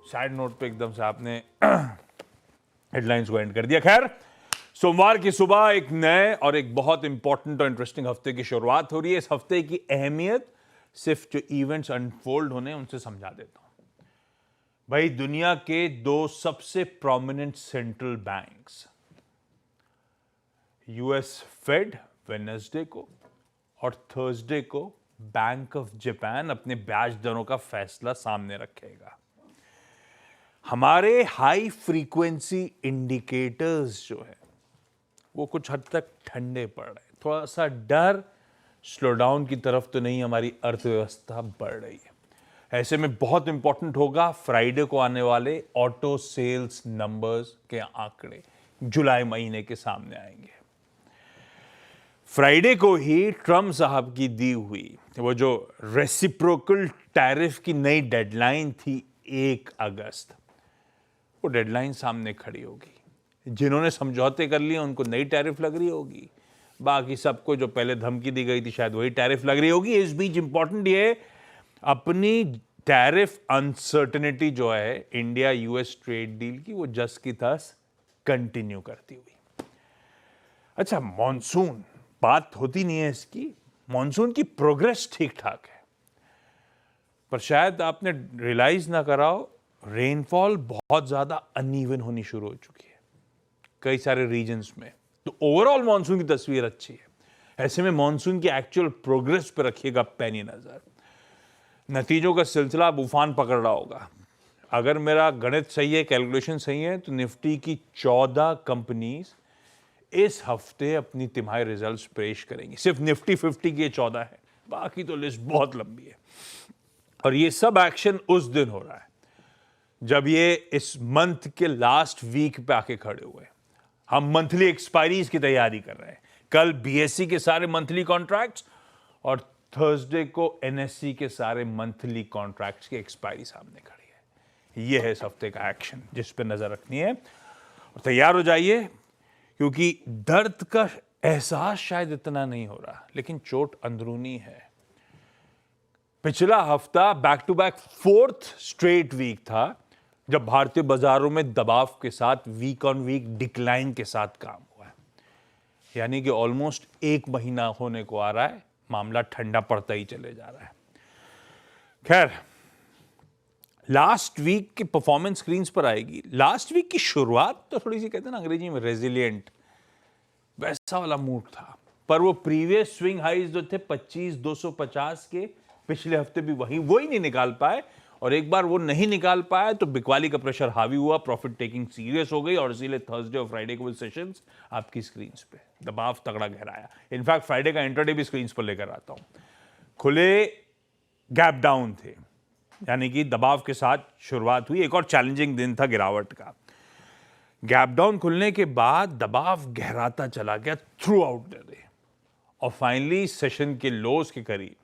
Sad note पे एकदम से आपने हेडलाइंस को एंड कर दिया। खैर, सोमवार की सुबह एक नए और एक बहुत इंपॉर्टेंट और इंटरेस्टिंग हफ्ते की शुरुआत हो रही है। इस हफ्ते की अहमियत सिर्फ जो इवेंट्स अनफोल्ड होने उनसे समझा देता हूं। भाई, दुनिया के दो सबसे prominent central banks, US Fed Wednesday को और थर्सडे को बैंक ऑफ जापान अपने ब्याज दरों का फैसला सामने रखेगा। हमारे हाई फ्रीक्वेंसी इंडिकेटर्स जो है वो कुछ हद तक ठंडे पड़ रहे हैं। थोड़ा सा डर, स्लोडाउन की तरफ तो नहीं, हमारी अर्थव्यवस्था बढ़ रही है। ऐसे में बहुत इंपॉर्टेंट होगा फ्राइडे को आने वाले ऑटो सेल्स नंबर्स के आंकड़े, जुलाई महीने के सामने आएंगे। फ्राइडे को ही ट्रम्प साहब की दी हुई वो जो रेसिप्रोकल टैरिफ की नई डेडलाइन थी 1 अगस्त, वो डेडलाइन सामने खड़ी होगी। जिन्होंने समझौते कर लिए उनको नई टैरिफ लग रही होगी, बाकी सबको जो पहले धमकी दी गई थी शायद वही टैरिफ लग रही होगी। इस बीच इंपॉर्टेंट ये, अपनी टैरिफ अनसर्टेनिटी जो है इंडिया यूएस ट्रेड डील की, वो जस की तस कंटिन्यू करती हुई। अच्छा, मॉनसून बात होती नहीं है इसकी। मॉनसून की प्रोग्रेस ठीक ठाक है, पर शायद आपने रियलाइज ना कराओ, रेनफॉल बहुत ज्यादा अनइवन होनी शुरू हो चुकी है कई सारे रीजन्स में। तो ओवरऑल मॉनसून की तस्वीर अच्छी है। ऐसे में मॉनसून की एक्चुअल प्रोग्रेस पर रखिएगा पैनी नजर। नतीजों का सिलसिला अब उफान पकड़ रहा होगा। अगर मेरा गणित सही है, कैलकुलेशन सही है, तो निफ्टी की 14 कंपनीज इस हफ्ते अपनी तिमाही रिजल्ट्स पेश करेंगी। सिर्फ निफ्टी 50 की 14 है, बाकी तो लिस्ट बहुत लंबी है। और ये सब एक्शन उस दिन हो रहा है जब ये इस मंथ के लास्ट वीक पे आके खड़े हुए। हम मंथली एक्सपायरीज की तैयारी कर रहे हैं। कल बीएससी के सारे मंथली कॉन्ट्रैक्ट्स और थर्सडे को एनएससी के सारे मंथली कॉन्ट्रैक्ट्स की एक्सपायरी सामने खड़ी है। ये है इस हफ्ते का एक्शन जिस पे नजर रखनी है। और तैयार हो जाइए, क्योंकि दर्द का एहसास शायद इतना नहीं हो रहा, लेकिन चोट अंदरूनी है। पिछला हफ्ता back to back 4th straight week था जब भारतीय बाजारों में दबाव के साथ वीक ऑन वीक डिक्लाइन के साथ काम हुआ है। यानी कि ऑलमोस्ट 1 महीना होने को आ रहा है, मामला ठंडा पड़ता ही चले जा रहा है। खैर, लास्ट वीक की परफॉर्मेंस स्क्रीन्स पर आएगी। लास्ट वीक की शुरुआत तो थोड़ी सी, कहते हैं ना अंग्रेजी में, रेजिलिएंट, वैसा वाला मूड था। पर वो प्रीवियस स्विंग हाइज जो थे 25,250 के, पिछले हफ्ते भी वही नहीं निकाल पाए। और एक बार वो नहीं निकाल पाया तो बिकवाली का प्रेशर हावी हुआ, प्रॉफिट टेकिंग सीरियस हो गई, और इसीलिए थर्सडे और फ्राइडे को सेशंस आपकी स्क्रीन्स पे दबाव तगड़ा गहराया। इनफैक्ट फ्राइडे का इंट्राडे भी स्क्रीन्स पर लेकर आता हूं। खुले गैप डाउन थे, यानी कि दबाव के साथ शुरुआत हुई। एक और चैलेंजिंग दिन था गिरावट का। गैप डाउन खुलने के बाद दबाव गहराता चला गया थ्रू आउट द डे, और फाइनली सेशन के लोज के करीब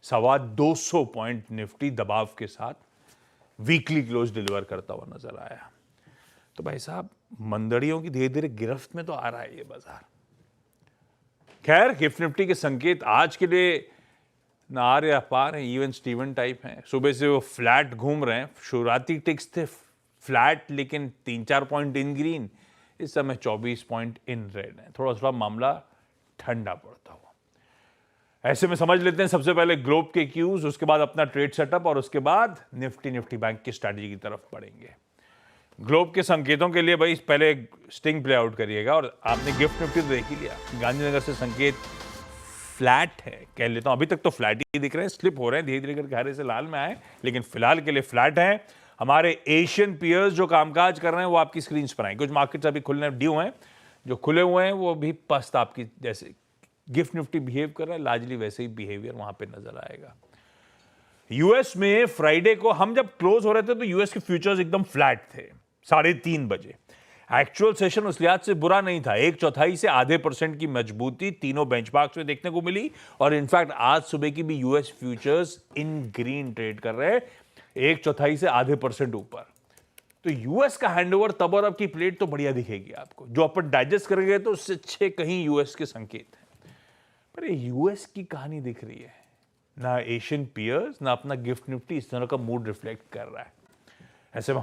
250 पॉइंट निफ्टी दबाव के साथ वीकली क्लोज डिलीवर करता हुआ नजर आया। तो भाई साहब, मंदड़ियों की धीरे धीरे गिरफ्त में तो आ रहा है ये बाजार। खैर, गिफ्ट निफ्टी के संकेत आज के लिए ना आ रहे पार हैं, इवन स्टीवन टाइप हैं। सुबह से वो फ्लैट घूम रहे हैं। शुरुआती टिक्स थे फ्लैट, लेकिन 3-4 पॉइंट इन ग्रीन। इस समय 24 पॉइंट इन रेड है। थोड़ा थोड़ा मामला ठंडा पड़ता हुआ। ऐसे में समझ लेते हैं सबसे पहले ग्लोब के क्यूज, उसके बाद अपना ट्रेड सेटअप, और उसके बाद निफ्टी बैंक की स्ट्रैटेजी की तरफ बढ़ेंगे। ग्लोब के संकेतों के लिए भाई पहले स्टिंग प्ले आउट करिएगा। और आपने गिफ्ट निफ्टी तो देख ही लिया, गांधीनगर से संकेत फ्लैट है, कह लेता हूं। अभी तक तो फ्लैट ही दिख रहे हैं, स्लिप हो रहे हैं धीरे धीरे करके, हरे से लाल में आए, लेकिन फिलहाल के लिए फ्लैट है। हमारे एशियन पियर्स जो कामकाज कर रहे हैं वो आपकी स्क्रीन पर आए। कुछ मार्केट्स अभी खुलने ड्यू हैं, जो खुले हुए हैं वो भी पस्त आपकी, जैसे गिफ्ट निफ्टी बिहेव कर रहा है लार्जली वैसे ही बिहेवियर वहां पे नजर आएगा। यूएस में फ्राइडे को हम जब क्लोज हो रहे थे तो यूएस के फ्यूचर्स एकदम फ्लैट थे 3:30 बजे। एक्चुअल सेशन उस लिहाज से बुरा नहीं था। 1/4 से आधे % की मजबूती तीनों बेंचमार्क्स में देखने को मिली, और इनफैक्ट आज सुबह की भी यूएस फ्यूचर्स इन ग्रीन ट्रेड कर रहे हैं, 1/4 से आधे % ऊपर। तो यूएस का हैंडओवर तब और अब की प्लेट तो बढ़िया दिखेगी आपको। जो अपन डाइजेस्ट करेंगे तो उससे अच्छे कहीं यूएस के संकेत हैं। पर यूएस की कहानी दिख रही है, ना एशियन पियर्स, ना अपना गिफ्ट निफ्टी इस तरह का मूड रिफ्लेक्ट कर रहा है। ऐसे में